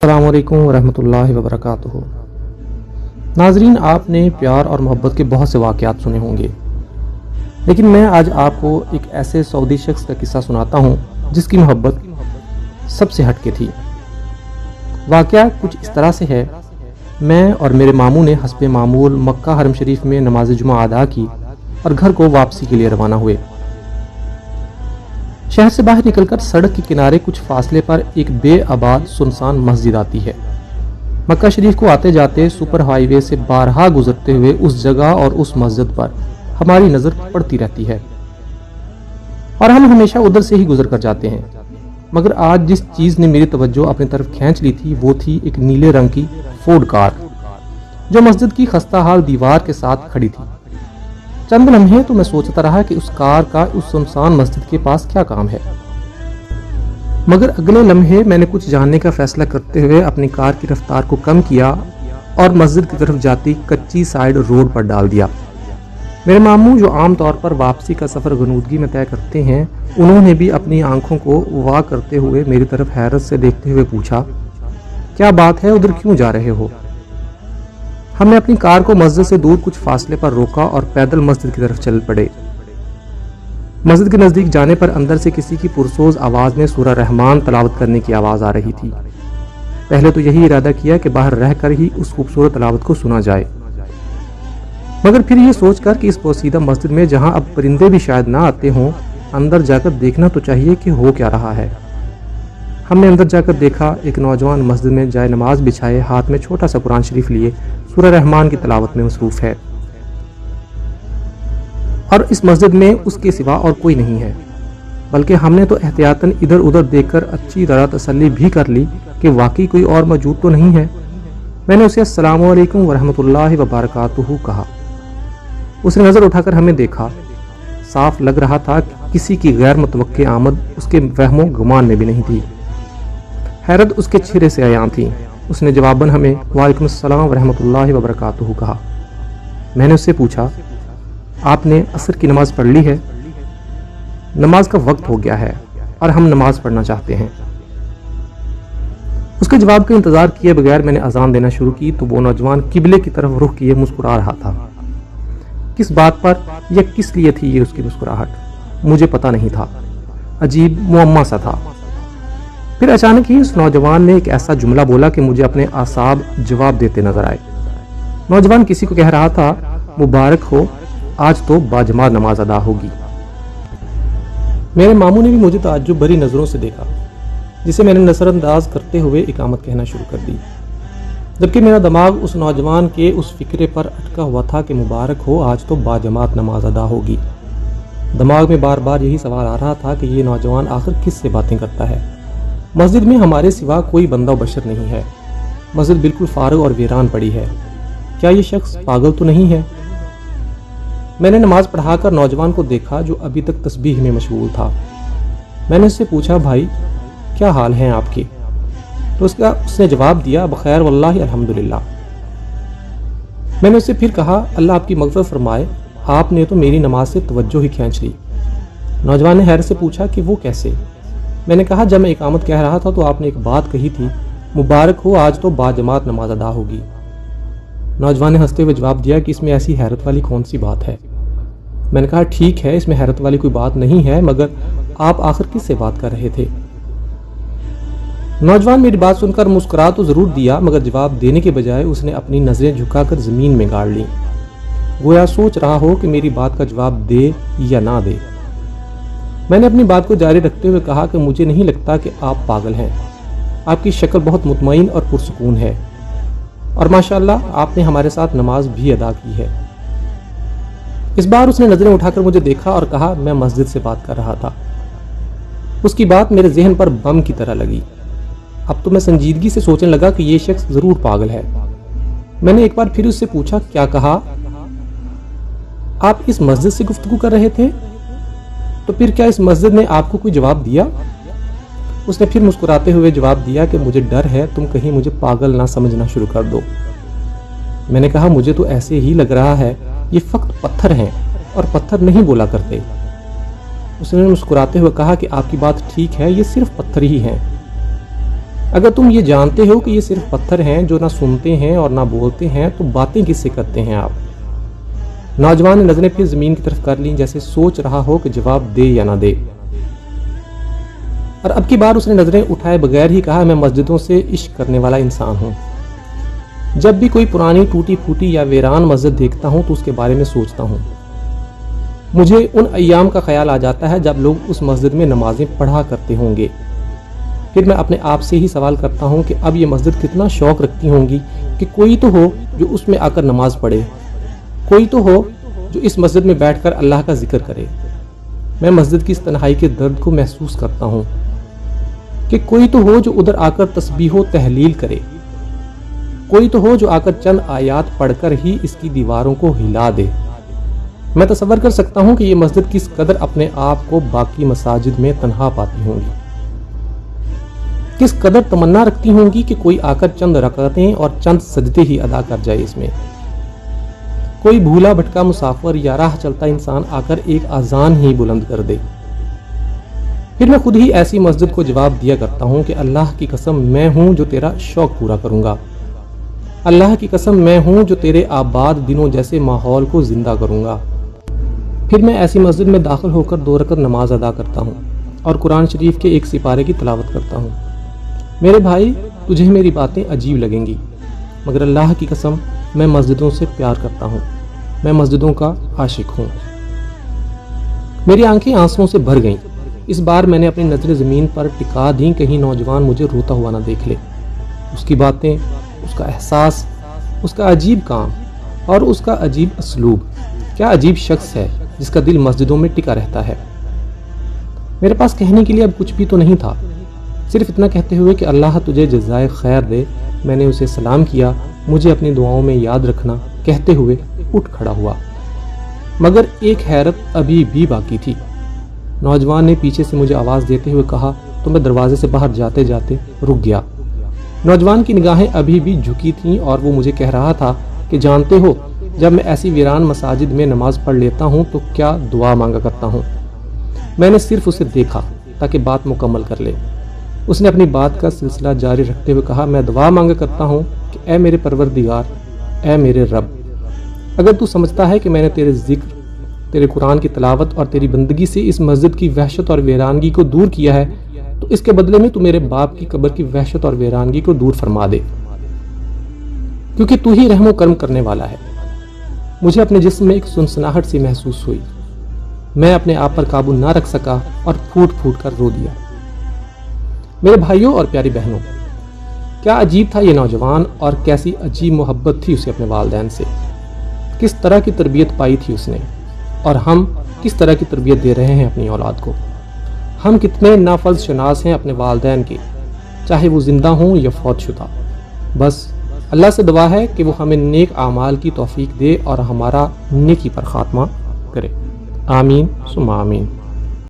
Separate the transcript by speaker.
Speaker 1: अस्सलाम वालेकुम वरहमतुल्लाहि वबरकातुहू। नाजरीन, आपने प्यार और मोहब्बत के बहुत से वाक़यात सुने होंगे, लेकिन मैं आज आपको एक ऐसे सऊदी शख्स का किस्सा सुनाता हूँ जिसकी मोहब्बत सबसे हटके थी। वाक़या कुछ इस तरह से है। मैं और मेरे मामू ने हस्बे मामूल मक्का हरम शरीफ में नमाज जुमा अदा की और घर को वापसी के लिए रवाना हुए। शहर से बाहर निकलकर सड़क के किनारे कुछ फासले पर एक बेआबाद सुनसान मस्जिद आती है। मक्का शरीफ को आते जाते सुपर हाईवे से बारहा गुजरते हुए उस जगह और उस मस्जिद पर हमारी नज़र पड़ती रहती है और हम हमेशा उधर से ही गुजर कर जाते हैं। मगर आज जिस चीज़ ने मेरी तवज्जो अपनी तरफ खींच ली थी वो थी एक नीले रंग की फोर्ड कार जो मस्जिद की खस्ता हाल दीवार के साथ खड़ी थी। चंद लम्हे तो मैं सोचता रहा कि उस कार का उस सुनसान मस्जिद के पास क्या काम है, मगर अगले लम्हे मैंने कुछ जानने का फैसला करते हुए अपनी कार की रफ्तार को कम किया और मस्जिद की तरफ जाती कच्ची साइड रोड पर डाल दिया। मेरे मामू जो आम तौर पर वापसी का सफ़र गनूदगी में तय करते हैं, उन्होंने भी अपनी आंखों को वाह करते हुए मेरी तरफ हैरत से देखते हुए पूछा, क्या बात है, उधर क्यों जा रहे हो? हमने अपनी कार को मस्जिद से दूर कुछ फासले पर रोका और पैदल मस्जिद की तरफ चल पड़े। मस्जिद के नज़दीक जाने पर अंदर से किसी की पुरसोज आवाज़ में सूरह रहमान तलावत करने की आवाज़ आ रही थी। पहले तो यही इरादा किया कि बाहर रहकर ही उस खूबसूरत तलावत को सुना जाए, मगर फिर ये सोचकर कि इस पोसीदा मस्जिद में जहां अब परिंदे भी शायद ना आते हों, अंदर जाकर देखना तो चाहिए कि हो क्या रहा है। हमने अंदर जाकर देखा, एक नौजवान मस्जिद में जाए नमाज बिछाए हाथ में छोटा सा कुरान शरीफ लिए सूरह रहमान की तलावत में मसरूफ़ है और इस मस्जिद में उसके सिवा और कोई नहीं है। बल्कि हमने तो एहतियातन इधर उधर देखकर अच्छी तरह तसल्ली भी कर ली कि वाकई कोई और मौजूद तो नहीं है। मैंने उसे अस्सलामु अलैकुम वरहमतुल्लाहि वबरकातुहू कहा। उसने नज़र उठाकर हमें देखा। साफ लग रहा था कि किसी की गैर मुतवक्के आमद उसके वहमो गुमान में भी नहीं थी। हैरत उसके चेहरे से आयां थी। उसने जवाबन हमें वालेकुम अस्सलाम वरहमतुल्लाहि वबरकातुहू कहा। मैंने उससे पूछा, आपने असर की नमाज पढ़ ली है? नमाज का वक्त हो गया है और हम नमाज पढ़ना चाहते हैं। उसके जवाब का इंतजार किए बगैर मैंने अजान देना शुरू की तो वो नौजवान किबले की तरफ रुख किए मुस्कुरा रहा था। किस बात पर या किस लिए थी ये उसकी मुस्कुराहट, मुझे पता नहीं था। अजीब मुअम्मा सा था। फिर अचानक ही उस नौजवान ने एक ऐसा जुमला बोला कि मुझे अपने आसाब जवाब देते नजर आए। नौजवान किसी को कह रहा था, मुबारक हो, आज तो बाजमात नमाज अदा होगी। मेरे मामू ने भी मुझे ताज्जुब भरी नजरों से देखा, जिसे मैंने नजरअंदाज करते हुए इकामत कहना शुरू कर दी, जबकि मेरा दिमाग उस नौजवान के उस फिक्रे पर अटका हुआ था कि मुबारक हो, आज तो बाजमात नमाज अदा होगी। दिमाग में बार बार यही सवाल आ रहा था कि ये नौजवान आखिर किस से बातें करता है। मस्जिद में हमारे सिवा कोई बंदा बशर नहीं है। मस्जिद बिल्कुल फारग और वीरान पड़ी है। क्या ये शख्स पागल तो नहीं है? मैंने नमाज पढ़ाकर नौजवान को देखा जो अभी तक तस्बीह में मशगूल था। मैंने उससे पूछा, भाई क्या हाल हैं आपके? तो उसने जवाब दिया, बखैर वल्लाहि अल्हम्दुलिल्लाह। मैंने उससे फिर कहा, अल्लाह आपकी मग़फ़िरत फरमाए, आपने तो मेरी नमाज से तवज्जो ही खींच ली। नौजवान ने हैरत से पूछा कि वो कैसे? मैंने कहा, जब मैं इकामत कह रहा था तो आपने एक बात कही थी, मुबारक हो, आज तो बाजमात नमाज अदा होगी। नौजवान ने हंसते हुए जवाब दिया कि इसमें ऐसी हैरत वाली कौन सी बात है? मैंने कहा, ठीक है, इसमें हैरत वाली कोई बात नहीं है, मगर आप आखिर किससे बात कर रहे थे? नौजवान मेरी बात सुनकर मुस्कुरा तो जरूर दिया, मगर जवाब देने के बजाय उसने अपनी नजरें झुकाकर जमीन में गाड़ ली, गोया सोच रहा हो कि मेरी बात का जवाब दे या ना दे। मैंने अपनी बात को जारी रखते हुए कहा कि मुझे नहीं लगता कि आप पागल हैं। आपकी शक्ल बहुत मुतमईन और पुरसुकून है और माशाअल्लाह आपने हमारे साथ नमाज भी अदा की है। इस बार उसने नजरें उठाकर मुझे देखा और कहा, मैं मस्जिद से बात कर रहा था। उसकी बात मेरे जहन पर बम की तरह लगी। अब तो मैं संजीदगी से सोचने लगा कि ये शख्स जरूर पागल है। मैंने एक बार फिर उससे पूछा, क्या कहा? आप इस मस्जिद से गुफ्तगू कर रहे थे? तो फिर क्या इस मस्जिद ने आपको कोई जवाब दिया? उसने फिर मुस्कुराते हुए जवाब दिया कि मुझे डर है तुम कहीं मुझे पागल ना समझना शुरू कर दो। मैंने कहा, मुझे तो ऐसे ही लग रहा है, ये फक्त पत्थर हैं और पत्थर नहीं बोला करते। उसने मुस्कुराते हुए कहा कि आपकी बात ठीक है, ये सिर्फ पत्थर ही हैं। اگر تم یہ جانتے ہو کہ یہ صرف پتھر ہیں جو نہ سنتے ہیں اور نہ بولتے ہیں تو باتیں کس سے کرتے ہیں آپ؟ نوجوان نے نظریں پھر زمین کی طرف کر لیں، جیسے سوچ رہا ہو کہ جواب دے یا نہ دے، اور اب کی بار اس نے نظریں اٹھائے بغیر ہی کہا، میں مسجدوں سے عشق کرنے والا انسان ہوں۔ جب بھی کوئی پرانی ٹوٹی پھوٹی یا ویران مسجد دیکھتا ہوں تو اس کے بارے میں سوچتا ہوں۔ مجھے ان ایام کا خیال آ جاتا ہے جب لوگ اس مسجد میں نمازیں پڑھا کرتے ہوں گے۔ پھر میں اپنے آپ سے ہی سوال کرتا ہوں کہ اب یہ مسجد کتنا شوق رکھتی ہوں گی کہ کوئی تو ہو جو اس میں آ کر نماز پڑھے، کوئی تو ہو جو اس مسجد میں بیٹھ کر اللہ کا ذکر کرے۔ میں مسجد کی اس تنہائی کے درد کو محسوس کرتا ہوں کہ کوئی تو ہو جو ادھر آ کر تسبیح و تحلیل کرے، کوئی تو ہو جو آ کر چند آیات پڑھ کر ہی اس کی دیواروں کو ہلا دے۔ میں تصور کر سکتا ہوں کہ یہ مسجد کس قدر اپنے آپ کو باقی مساجد میں تنہا پاتی ہوں گی، کس قدر تمنا رکھتی ہوں گی کہ کوئی آ کر چند رکعتیں اور چند سجدے ہی ادا کر جائے اس میں، کوئی بھولا بھٹکا مسافر یا راہ چلتا انسان آ کر ایک اذان ہی بلند کر دے۔ پھر میں خود ہی ایسی مسجد کو جواب دیا کرتا ہوں کہ اللہ کی قسم میں ہوں جو تیرا شوق پورا کروں گا، اللہ کی قسم میں ہوں جو تیرے آباد دنوں جیسے ماحول کو زندہ کروں گا۔ پھر میں ایسی مسجد میں داخل ہو کر 2 رکعت نماز ادا کرتا ہوں اور قرآن شریف کے ایک سپارے کی تلاوت کرتا ہوں۔ میرے بھائی، تجھے میری باتیں عجیب لگیں گی، مگر اللہ کی قسم میں مسجدوں سے پیار کرتا ہوں، میں مسجدوں کا عاشق ہوں۔ میری آنکھیں آنسوؤں سے بھر گئیں۔ اس بار میں نے اپنی نظر زمین پر ٹکا دیں، کہیں نوجوان مجھے روتا ہوا نہ دیکھ لے۔ اس کی باتیں، اس کا احساس، اس کا عجیب کام اور اس کا عجیب اسلوب، کیا عجیب شخص ہے جس کا دل مسجدوں میں ٹکا رہتا ہے۔ میرے پاس کہنے کے لیے اب کچھ بھی تو نہیں تھا، صرف اتنا کہتے ہوئے کہ اللہ تجھے جزائے خیر دے۔ میں نے اسے سلام کیا، مجھے اپنی دعاؤں میں یاد رکھنا کہتے ہوئے اٹھ کھڑا ہوا، مگر ایک حیرت ابھی بھی باقی تھی۔ نوجوان نے پیچھے سے مجھے آواز دیتے ہوئے کہا تو میں دروازے سے باہر جاتے جاتے رک گیا۔ نوجوان کی نگاہیں ابھی بھی جھکی تھیں اور وہ مجھے کہہ رہا تھا کہ جانتے ہو، جب میں ایسی ویران مساجد میں نماز پڑھ لیتا ہوں تو کیا دعا مانگا کرتا ہوں۔ میں نے صرف اسے دیکھا تاکہ بات مکمل کر لے۔ اس نے اپنی بات کا سلسلہ جاری رکھتے ہوئے کہا، میں دعا مانگا کرتا ہوں کہ اے میرے پروردگار، اے میرے رب، اگر تو سمجھتا ہے کہ میں نے تیرے ذکر، تیرے قرآن کی تلاوت اور تیری بندگی سے اس مسجد کی وحشت اور ویرانگی کو دور کیا ہے تو اس کے بدلے میں تو میرے باپ کی قبر کی وحشت اور ویرانگی کو دور فرما دے، کیونکہ تو ہی رحم و کرم کرنے والا ہے۔ مجھے اپنے جسم میں ایک سنسناہٹ سی محسوس ہوئی، میں اپنے آپ پر قابو نہ رکھ سکا اور پھوٹ پھوٹ کر رو دیا۔ میرے بھائیوں اور پیاری بہنوں، کیا عجیب تھا یہ نوجوان اور کیسی عجیب محبت تھی اسے اپنے والدین سے، کس طرح کی تربیت پائی تھی اس نے، اور ہم کس طرح کی تربیت دے رہے ہیں اپنی اولاد کو۔ ہم کتنے نافذ شناس ہیں اپنے والدین کے، چاہے وہ زندہ ہوں یا فوت شدہ۔ بس اللہ سے دعا ہے کہ وہ ہمیں نیک اعمال کی توفیق دے اور ہمارا نیکی پر خاتمہ کرے۔ آمین ثم آمین۔